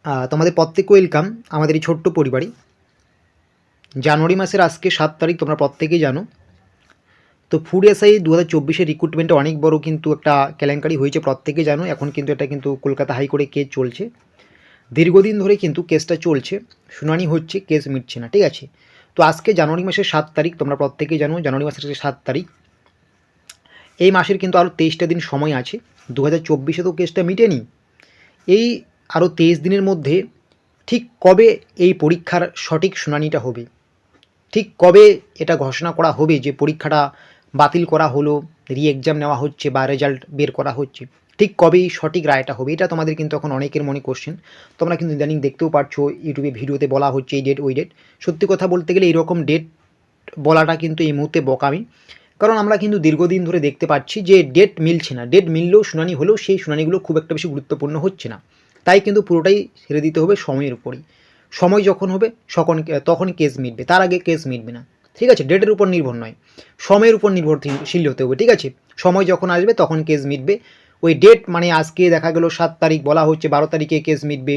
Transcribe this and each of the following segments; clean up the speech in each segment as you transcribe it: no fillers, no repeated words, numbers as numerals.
তোমাদের প্রত্যেককে ওয়েলকাম আমাদের এই ছোট্ট পরিবারে। জানুয়ারি মাসের আজকে 7 তারিখ, তোমরা প্রত্যেকেই জানো। তো ফুড এসআই 2024-এর রিক্রুটমেন্টে অনেক বড় কিন্তু একটা কেলেঙ্কারি হয়েছে, প্রত্যেকেই জানো। এখন কিন্তু এটা কিন্তু কলকাতা হাইকোর্টে কেস চলছে, দীর্ঘদিন ধরে কিন্তু কেসটা চলছে, শুনানি হচ্ছে, কেস মিটছে না, ঠিক আছে। তো আজকে জানুয়ারি মাসের 7 তারিখ, তোমরা প্রত্যেকেই জানো জানুয়ারি মাসের 7 তারিখ। এই মাসের কিন্তু আরও 23টা দিন সময় আছে। 2024-এ তো কেসটা মিটেনি, এই আরও 23 দিনের মধ্যে ঠিক কবে এই পরীক্ষার সঠিক শুনানিটা হবে, ঠিক কবে এটা ঘোষণা করা হবে যে পরীক্ষাটা বাতিল করা হলো, রি এক্সাম নেওয়া হচ্ছে বা রেজাল্ট বের করা হচ্ছে, ঠিক কবেই সঠিক রায়টা হবে, এটা তোমাদের কিন্তু এখন অনেকের মনে কোশ্চেন। তোমরা কিন্তু ইদানিং দেখতেও পারছো ইউটিউবে ভিডিওতে বলা হচ্ছে এই ডেট ওই ডেট। সত্যি কথা বলতে গেলে এইরকম ডেট বলাটা কিন্তু এই মুহূর্তে বোকামি, কারণ আমরা কিন্তু দীর্ঘদিন ধরে দেখতে পাচ্ছি যে ডেট মিলছে না, ডেট মিললেও শুনানি হলেও সেই শুনানিগুলো খুব একটা বেশি গুরুত্বপূর্ণ হচ্ছে না। তাই কিন্তু পুরোটাই ছেড়ে দিতে হবে সময়ের উপরেই। সময় যখন হবে তখন কেস মিটবে, তার আগে কেস মিটবে না, ঠিক আছে। ডেটের উপর নির্ভর নয়, সময়ের উপর নির্ভরশীল হতে হবে, ঠিক আছে। সময় যখন আসবে তখন কেস মিটবে। ওই ডেট মানে আজকে দেখা গেল 7 তারিখ বলা হচ্ছে, 12 তারিখে কেস মিটবে,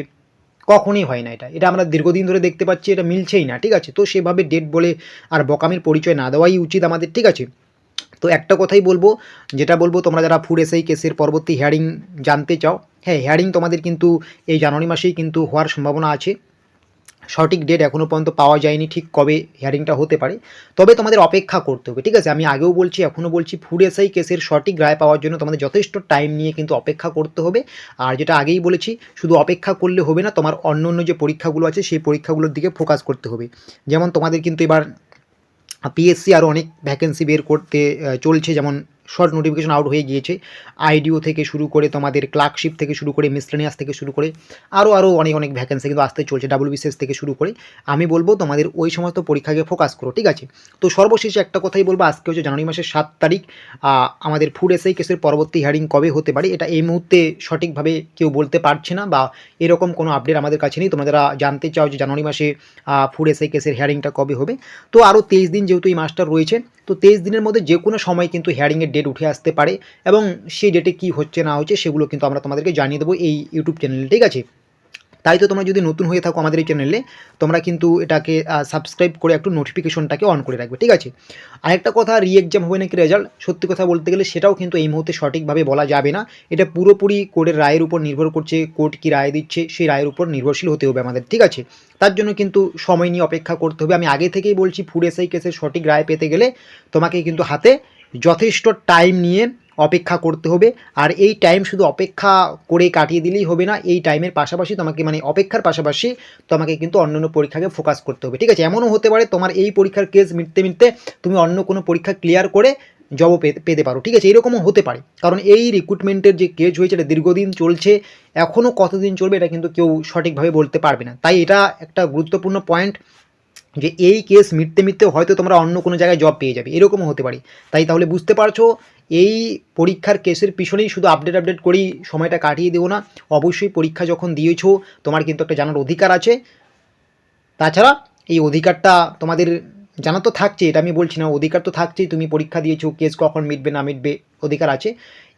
কখনই হয় না। এটা আমরা দীর্ঘদিন ধরে দেখতে পাচ্ছি, এটা মিলছেই না, ঠিক আছে। তো সেভাবে ডেট বলে আর বোকামির পরিচয় না দেওয়াই উচিত আমাদের, ঠিক আছে। তো একটা কথাই বলবো, যেটা বলবো, তোমরা যারা ফুড এসআই কেসের পরবর্তী হিয়ারিং জানতে চাও, হ্যাঁ, হিয়ারিং তোমাদের কিন্তু এই জানুয়ারি মাসেই কিন্তু হওয়ার সম্ভাবনা আছে। সঠিক ডেট এখনও পর্যন্ত পাওয়া যায়নি, ঠিক কবে হিয়ারিংটা হতে পারে, তবে তোমাদের অপেক্ষা করতে হবে, ঠিক আছে। আমি আগেও বলছি, এখনও বলছি, ফুড এসআই কেসের সঠিক রায় পাওয়ার জন্য তোমাদের যথেষ্ট টাইম নিয়ে কিন্তু অপেক্ষা করতে হবে। আর যেটা আগেই বলেছি, শুধু অপেক্ষা করলে হবে না, তোমার অন্য অন্য যে পরীক্ষাগুলো আছে সেই পরীক্ষাগুলোর দিকে ফোকাস করতে হবে। যেমন তোমাদের কিন্তু এবার পিএসসি আরও অনেক ভ্যাকেন্সি বের করতে চলছে, যেমন শর্ট নোটিফিকেশন আউট হয়ে গিয়েছে। আইডিও থেকে শুরু করে তোমাদের ক্লার্কশিপ থেকে শুরু করে মিসলেনিয়াস থেকে শুরু করে আরও অনেক ভ্যাকেন্সি কিন্তু আসতে চলছে, ডাব্লিউবিসিএস থেকে শুরু করে। আমি বলবো তোমাদের ওই সমস্ত পরীক্ষাকে ফোকাস করো, ঠিক আছে। তো সর্বশেষে একটা কথাই বলবো, আজকে হচ্ছে জানুয়ারি মাসের 7 তারিখ। আমাদের ফুড এসআই কেসের পরবর্তী হিয়ারিং কবে হতে পারে এটা এই মুহূর্তে সঠিকভাবে কেউ বলতে পারছে না, বা এরকম কোনো আপডেট আমাদের কাছে নেই। তোমরা যারা জানতে চাও যে জানুয়ারি মাসে ফুড এসআই কেসের হিয়ারিংটা কবে হবে, তো আরও 23 দিন যেহেতু এই মাসটা রয়েছে, তো 23 দিনের মধ্যে যে কোনো সময় কিন্তু হিয়ারিংয়ের ডেট উঠে আসতে পারে, এবং সেই ডেটে কী হচ্ছে না হচ্ছে সেগুলো কিন্তু আমরা তোমাদেরকে জানিয়ে দেবো এই ইউটিউব চ্যানেলে, ঠিক আছে। তাই তো তোমরা যদি নতুন হয়ে থাকো আমাদের এই চ্যানেলে, তোমরা কিন্তু এটাকে সাবস্ক্রাইব করে একটু নোটিফিকেশনটাকে অন করে রাখবে, ঠিক আছে। আরেকটা কথা, রি এক্সাম হবে নাকি রেজাল্ট, সত্যি কথা বলতে গেলে সেটাও কিন্তু এই মুহূর্তে সঠিকভাবে বলা যাবে না। এটা পুরোপুরি কোর্টের রায়ের উপর নির্ভর করছে, কোর্ট কী রায় দিচ্ছে সেই রায়ের উপর নির্ভরশীল হতে হবে আমাদের, ঠিক আছে। তার জন্য কিন্তু সময় নিয়ে অপেক্ষা করতে হবে। আমি আগে থেকেই বলছি, ফুড এসআই কেসের সঠিক রায় পেতে গেলে তোমাকে কিন্তু হাতে যথেষ্ট টাইম নিয়ে অপেক্ষা করতে হবে। আর এই টাইম শুধু অপেক্ষা করে কাটিয়ে দিলেই হবে না, এই টাইমের পাশাপাশি তোমাকে মানে অপেক্ষার পাশাপাশি তোমাকে কিন্তু অন্যান্য পরীক্ষাকে ফোকাস করতে হবে, ঠিক আছে। এমনও হতে পারে তোমার এই পরীক্ষার কেস মিটতে মিটতে তুমি অন্য কোনো পরীক্ষা ক্লিয়ার করে জবও পেতে পারো, ঠিক আছে। এরকমও হতে পারে, কারণ এই রিক্রুটমেন্টের যে কেস হয়েছে এটা দীর্ঘদিন চলছে, এখনও কতদিন চলবে এটা কিন্তু কেউ সঠিকভাবে বলতে পারবে না। তাই এটা একটা গুরুত্বপূর্ণ পয়েন্ট যে এই কেস মিটতে মিটতে হয়তো তোমরা অন্য কোনো জায়গায় জব পেয়ে যাবে, এরকমও হতে পারে। তাই তাহলে বুঝতে পারছো, এই পরীক্ষার কেসের পিছনেই শুধু আপডেট করেই সময়টা কাটিয়ে দেবো না। অবশ্যই পরীক্ষা যখন দিয়েছো তোমার কিন্তু একটা জানার অধিকার আছে। তাছাড়া এই অধিকারটা তোমাদের জানা তো থাকছে, এটা আমি বলছি না, অধিকার তো থাকছেই। তুমি পরীক্ষা দিয়েছো, কেস কখন মিটবে না মিটবে অধিকার আছে।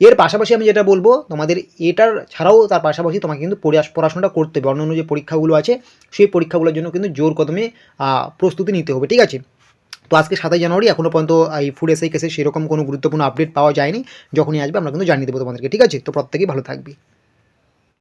এর পাশাপাশি আমি যেটা বলবো, তোমাদের এটার ছাড়াও তার পাশাপাশি তোমাকে কিন্তু পড়াশোনাটা করতে হবে। অন্য যে পরীক্ষাগুলো আছে সেই পরীক্ষাগুলোর জন্য কিন্তু জোর কদমে প্রস্তুতি নিতে হবে, ঠিক আছে। তো আজকে 7 জানুয়ারি, এখনও পর্যন্ত এই ফুড এসআই কেসে সেরকম কোনো গুরুত্বপূর্ণ আপডেট পাওয়া যায়নি। যখনই আসবে আমরা কিন্তু জানিয়ে দেবো তোমাদেরকে, ঠিক আছে। তো প্রত্যেকেই ভালো থাকবে।